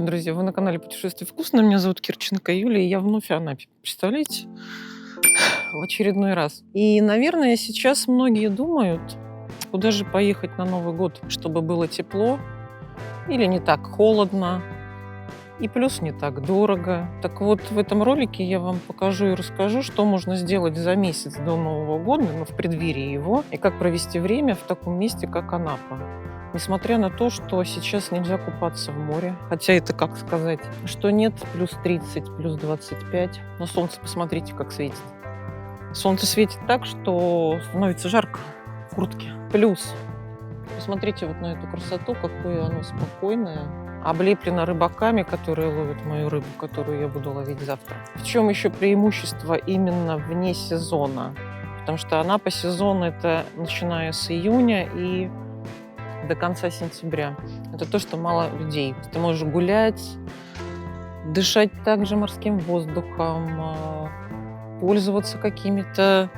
Привет, друзья! Вы на канале «Путешествие вкусно». Меня зовут Кирченко Юлия, и я вновь в Анапе. Представляете? В очередной раз. И, наверное, сейчас многие думают, куда же поехать на Новый год, чтобы было тепло или не так холодно, и плюс не так дорого. Так вот, в этом ролике я вам покажу и расскажу, что можно сделать за месяц до Нового года, в преддверии его, и как провести время в таком месте, как Анапа. Несмотря на то, что сейчас нельзя купаться в море, хотя это, как сказать, что нет, плюс 30, плюс 25, но солнце, посмотрите, как светит. Солнце светит так, что становится жарко в куртке. Плюс, посмотрите вот на эту красоту, какое оно спокойное, облеплено рыбаками, которые ловят мою рыбу, которую я буду ловить завтра. В чем еще преимущество именно вне сезона? Потому что Анапа сезон это начиная с июня и до конца сентября. Это то, что мало людей. Ты можешь гулять, дышать также морским воздухом, пользоваться какими-то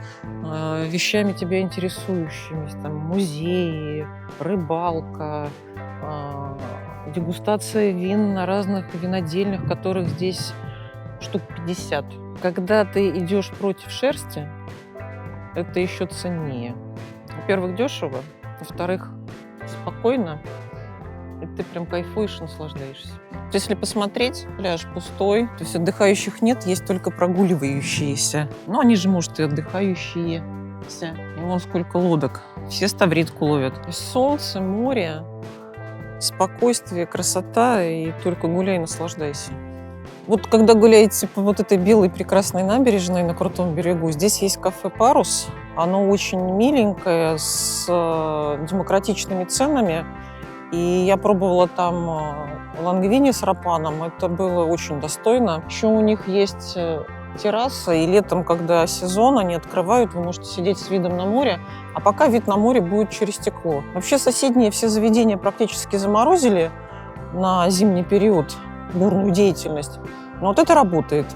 вещами тебя интересующими, там, музеи, рыбалка, дегустация вин на разных винодельнях, которых здесь штук 50. Когда ты идешь против шерсти, это еще ценнее. Во-первых, дешево, во-вторых, спокойно, и ты прям кайфуешь и наслаждаешься. Если посмотреть, пляж пустой, то есть отдыхающих нет, есть только прогуливающиеся. Но они же, может, и отдыхающиеся. И вон сколько лодок. Все ставритку ловят. То есть солнце, море, спокойствие, красота, и только гуляй и наслаждайся. Вот когда гуляете по вот этой белой прекрасной набережной на крутом берегу, здесь есть кафе «Парус». Оно очень миленькое, с демократичными ценами. И я пробовала там лангвини с рапаном. Это было очень достойно. Еще у них есть терраса, и летом, когда сезон, они открывают, вы можете сидеть с видом на море, а пока вид на море будет через стекло. Вообще соседние все заведения практически заморозили на зимний период бурную деятельность. Но вот это работает.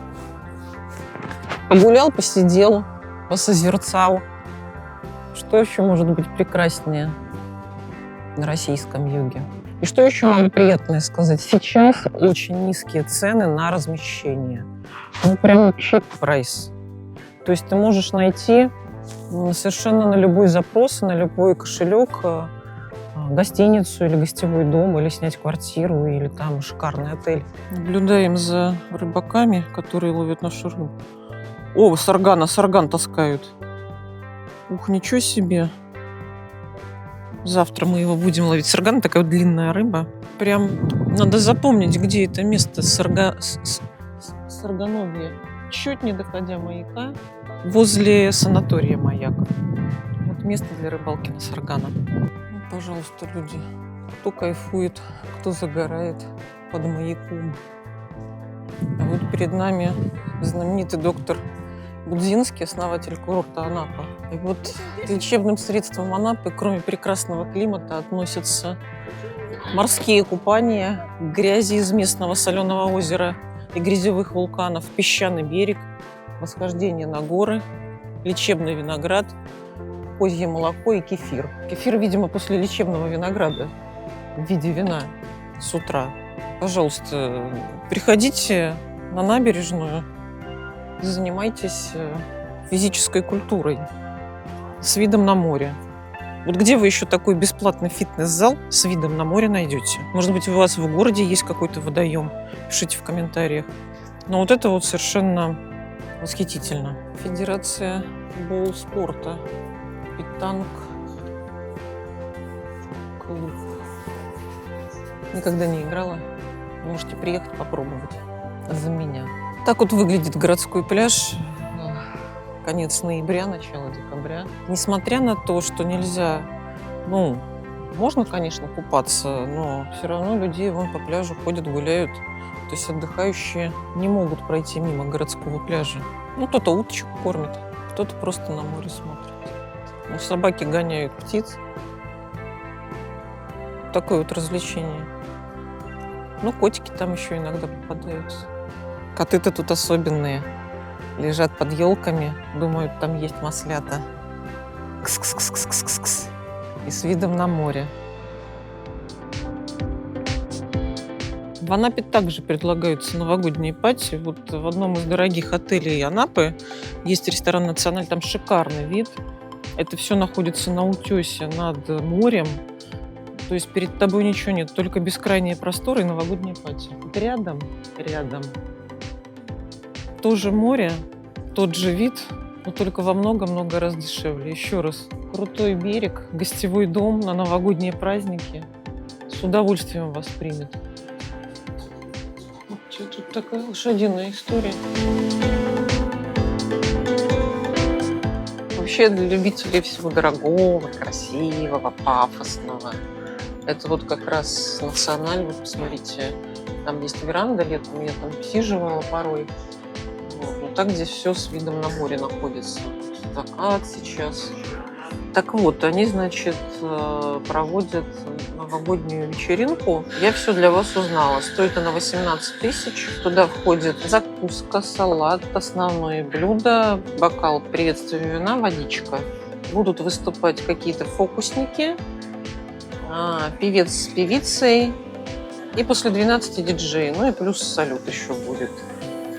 Погулял, посидел, посозерцал. Что еще может быть прекраснее на российском юге? И что еще могу приятное сказать? Сейчас очень низкие цены на размещение. Ну, прям чип прайс. То есть ты можешь найти совершенно на любой запрос, на любой кошелек гостиницу или гостевой дом, или снять квартиру, или там шикарный отель. Наблюдаем за рыбаками, которые ловят нашу рыбу. О, сарган таскают. Ух, ничего себе. Завтра мы его будем ловить. Сарган — такая вот длинная рыба. Прям надо запомнить, где это место Саргановье. Чуть не доходя маяка, возле санатория «Маяк». Вот место для рыбалки на саргана. Ну, пожалуйста, люди. Кто кайфует, кто загорает под маяком. А вот перед нами знаменитый доктор Будзинский, основатель курорта Анапа. И вот к лечебным средствам Анапы, кроме прекрасного климата, относятся морские купания, грязи из местного соленого озера и грязевых вулканов, песчаный берег, восхождение на горы, лечебный виноград, козье молоко и кефир. Кефир, видимо, после лечебного винограда в виде вина с утра. Пожалуйста, приходите на набережную, занимайтесь физической культурой с видом на море. Вот где вы еще такой бесплатный фитнес-зал с видом на море найдете? Может быть, у вас в городе есть какой-то водоем? Пишите в комментариях. Но вот это вот совершенно восхитительно. Федерация боул-спорта. Питанг клуб. Никогда не играла. Можете приехать попробовать за меня. Так вот выглядит городской пляж. Конец ноября, начало декабря. Несмотря на то, что нельзя, можно, конечно, купаться, но все равно людей вон по пляжу ходят, гуляют. То есть отдыхающие не могут пройти мимо городского пляжа. Кто-то уточек кормит, кто-то просто на море смотрит. Собаки гоняют птиц. Такое вот развлечение. Котики там еще иногда попадаются. Коты-то тут особенные. Лежат под елками, думают, там есть маслята. Кс-кс-кс-кс-кс-кс. И с видом на море. В Анапе также предлагаются новогодние пати. Вот в одном из дорогих отелей Анапы есть ресторан «Националь», там шикарный вид. Это все находится на утесе над морем. То есть перед тобой ничего нет, только бескрайние просторы и новогодние пати. Вот рядом, рядом. Тоже море, тот же вид, но только во много-много раз дешевле. Еще раз, крутой берег, гостевой дом на новогодние праздники. С удовольствием вас примет. Вот что тут такая лошадиная история. Вообще для любителей всего дорогого, красивого, пафосного. Это вот как раз «Националь», вы посмотрите. Там есть веранда летом, я там сиживала порой. Вот. Но так здесь все с видом на море находится. Закат сейчас. Так вот, они, значит, проводят новогоднюю вечеринку. Я все для вас узнала. Стоит она 18 тысяч. Туда входит закуска, салат, основное блюдо, бокал приветствия вина, водичка. Будут выступать какие-то фокусники, певец с певицей. И после 12 диджей. Ну и плюс салют еще будет.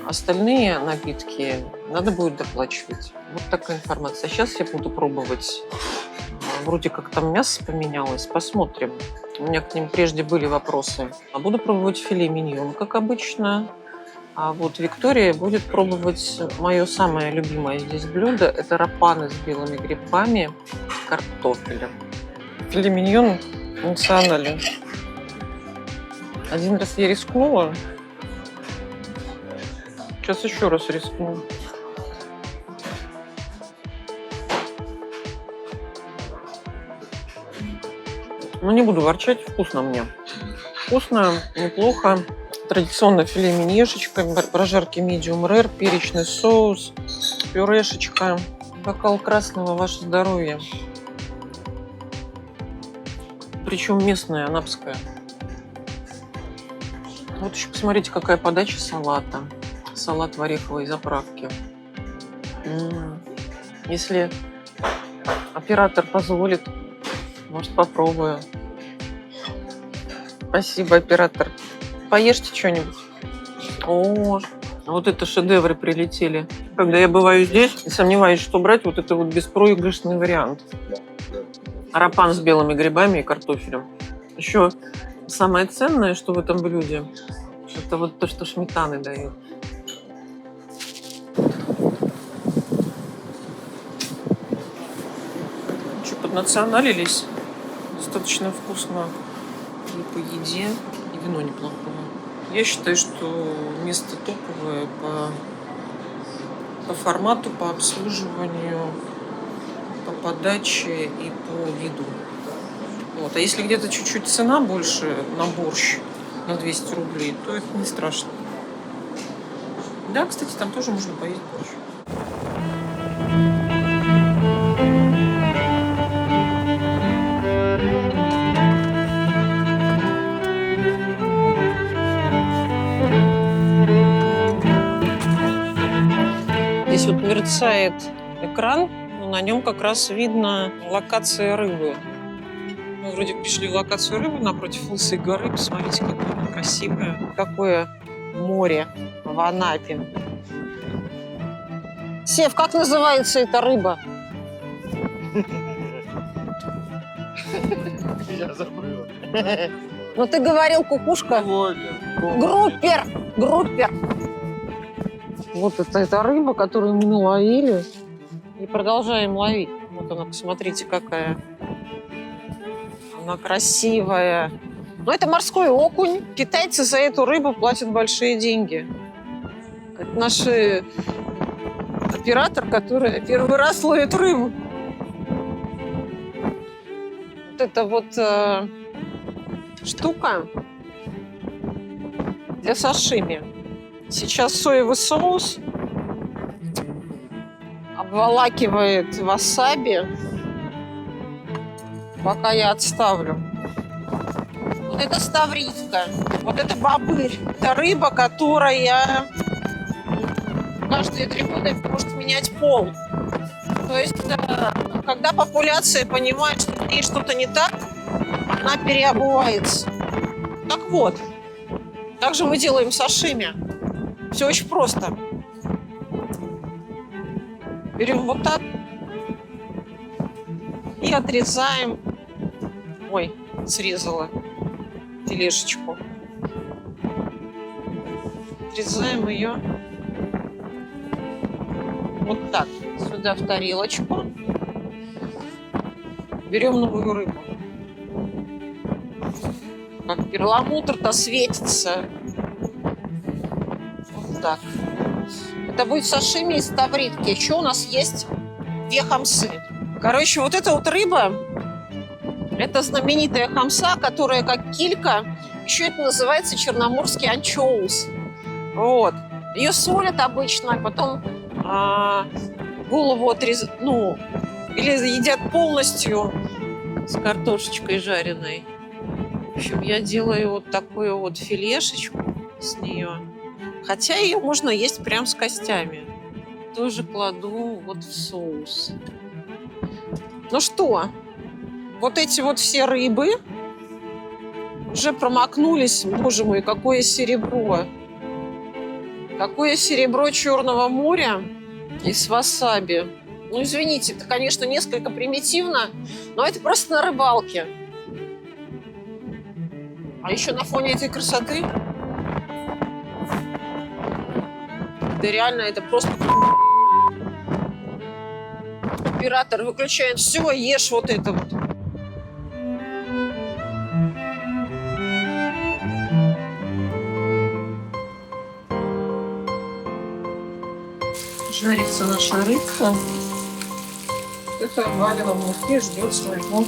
Остальные напитки надо будет доплачивать. Вот такая информация. Сейчас я буду пробовать. Вроде как там мясо поменялось. Посмотрим. У меня к ним прежде были вопросы. А буду пробовать филе миньон, как обычно. А вот Виктория будет пробовать мое самое любимое здесь блюдо. Это рапаны с белыми грибами, картофелем. Филе миньон «Националь». Один раз я рискнула. Сейчас еще раз рискну. Ну, не буду ворчать, вкусно мне. Вкусно, неплохо. Традиционно филе миньешечка, прожарки medium rare, перечный соус, пюрешечка. Бокал красного, ваше здоровье. Причем местная, анапская. Вот еще посмотрите, какая подача салата. Салат в ореховой заправке. Если оператор позволит, может, попробую. Спасибо, оператор. Поешьте что-нибудь. О, вот это шедевры прилетели. Когда я бываю здесь, и сомневаюсь, что брать, вот это вот беспроигрышный вариант. Рапан с белыми грибами и картофелем. Еще самое ценное, что в этом блюде, это вот то, что сметаны дают. Что, поднационалились? Достаточно вкусно и по еде, и вино неплохое. Я считаю, что место топовое по формату, по обслуживанию, по подаче и по виду. Вот. А если где-то чуть-чуть цена больше на борщ, на 200 рублей, то это не страшно. Да, кстати, там тоже можно поесть борщ. Здесь вот мерцает экран, но на нем как раз видно локация рыбы. Мы вроде пришли в локацию рыбы напротив Лысой горы. Посмотрите, какое она красивое. Какое море в Анапе. Сев, как называется эта рыба? Я забыл. Ну ты говорил кукушка. Группер. Группер. Вот это эта рыба, которую мы наловили. И продолжаем ловить. Вот она, посмотрите, какая. Она красивая. Но это морской окунь. Китайцы за эту рыбу платят большие деньги. Это наш оператор, который первый раз ловит рыбу. Вот это вот штука для сашими. Сейчас соевый соус обволакивает васаби. Пока я отставлю. Вот это ставрийка. Вот это бобыль. Это рыба, которая каждые 3 года может менять пол. То есть, когда популяция понимает, что с ней что-то не так, она переобувается. Так вот, Также мы делаем сашими. Все очень просто. Берем вот так и отрезаем. Ой, срезала филешечку. Отрезаем ее вот так. Сюда в тарелочку. Берем новую рыбу. Как перламутр-то светится. Вот так. Это будет сашими из тавритки. Еще у нас есть две хамсы. Короче, вот эта вот рыба, это знаменитая хамса, которая как килька. Еще это называется черноморский анчоус. Вот. Ее солят обычно, а потом голову отрезают, ну, или едят полностью с картошечкой жареной. В общем, я делаю вот такую вот филешечку с нее. Хотя ее можно есть прям с костями. Тоже кладу вот в соус. Ну что, вот эти вот все рыбы уже промокнулись. Боже мой, какое серебро. Какое серебро Черного моря и с васаби. Ну, извините, это, конечно, несколько примитивно, но это просто на рыбалке. А еще на фоне этой красоты, да реально, это просто... Оператор выключает. Все, ешь вот это вот. Жарится наша рыбка. Это Валя в муке ждет своего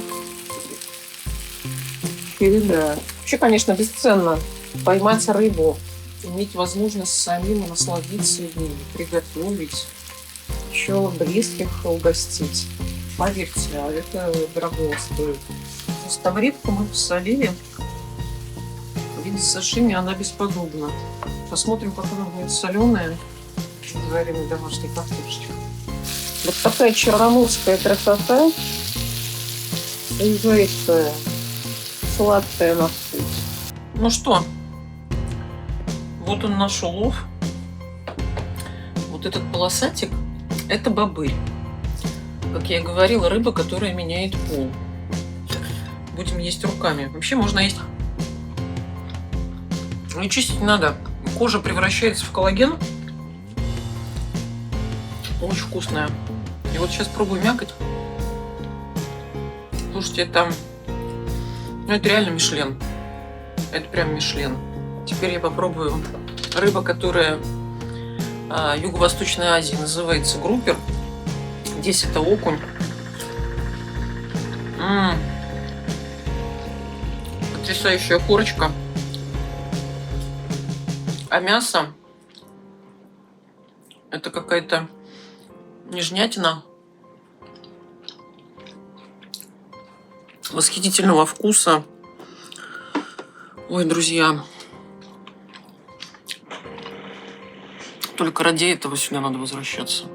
переда. Вообще, конечно, бесценно поймать рыбу, иметь возможность самим насладиться ей, приготовить, еще близких угостить. Поверьте, это дорого стоит. Тавритку мы посолили. В виде сашими она бесподобна. Посмотрим, как она будет соленая. Жареной домашней картошечкой. Вот такая черноморская красота. Ужасная. Сладкая на вкус. Ну что, вот он наш улов. Вот этот полосатик — это бобыль. Как я и говорила, рыба, которая меняет пол. Будем есть руками. Вообще можно есть. И чистить не надо. Кожа превращается в коллаген. Очень вкусная. И вот сейчас пробую мякоть. Слушайте, это реально Мишлен. Это прям Мишлен. Теперь я попробую рыба, которая Юго-Восточной Азии называется группер. Здесь это окунь. Потрясающая корочка. А мясо это какая-то нежнятина восхитительного вкуса. Ой, друзья, только ради этого сюда надо возвращаться.